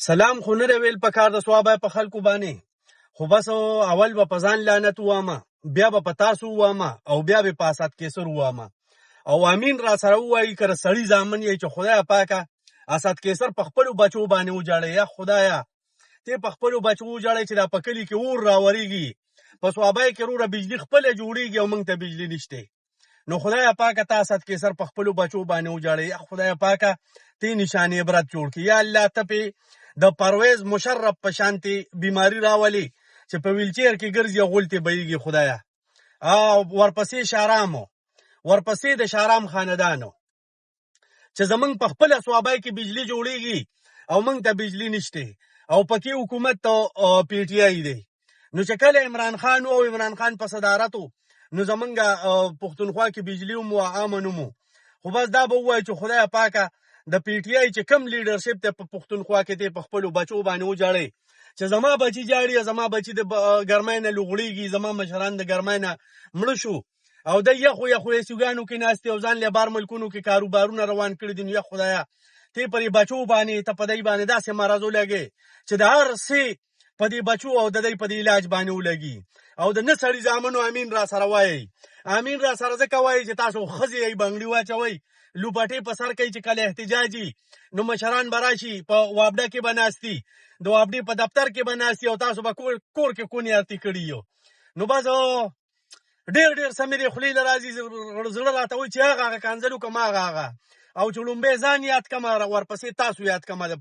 سلام خو نه ویل پکار د ثواب په خلکو باندې، خو بس اول به په ځان لعنت وامه، بیا به په تاسو وامه، او بیا به په اسد کیسر وامه. او امین را سره وایي که سړی زامن یې چې خدای پاکه اسد کیسر په خپلو بچو باندې وجاړی. یا خدایا ته په خپلو بچو وجاړی چې دا په کلي کې اور راورېږي، په صوابۍ کې وروره بجلي خپله جوړېږي او موږ ته بجلي نشته. نو خدای پاکه تا اسد کیسر په خپلو بچو باندې وجاړی. یا خدای پاکه ته نشانې عبرت جوړ کړي. یا الله ته پې د پرویز مشرف په شانتې بیماری راولي چې په ویلچیر کې ګرځي او غولتې بهیږي خدایا. او ورپسې شارامو، ورپسې د شارام خاندانو چې زمونږ په خپله صوابۍ کې بجلي جوړېږي او موږ ته بجلي نشته، او پکې حکومت ته پی ټي آی دی. نو چې کله عمران خان او عمران خان په صدارت نو زمونږ پښتونخوا کې بجلي هم و امن هم، خو بس دا به ووایي چې خدای پاکه د پی ټي آی چې کم لیډرشپ ته په پښتونخوا کې دی په خپلو بچو باندې وجاړی چې زما بچي جاړي، زما بچي د ګرمۍ نه لوغړېږي، زما مشران د ګرمۍ نه مړه شو، او د یخو یخو ایسوګانو کې ناست او ځان له بار ملکونو کې کاروبارونه روان کړي دي. نو یا خدایا ته پرې بچو باندې ته په دې باندې داسې مرض ولګې چې د هر څه په دې بچو او د دې په دې علاج باندې ولګي. او د نه سړي زامنو امین را سره وایي، امین را سره ځکه وایي چې تاسو ښځې یې بنګړي واچوئ، لوپټې په سر کوي چې کله احتجاجي نو مشران به راشي په وابډه کې به ناستي، د وابډې په دفتر کې به ناستي او تاسو به کور کې کونې ارتي کړي یو. نو بس ډېر ډېر څه مې د خولې له راځي، زړه راته وایي چې هغه کنځل وکړم هغه او چې لومبی ځان یاد کړم ورپسې تاسو یاد کړم د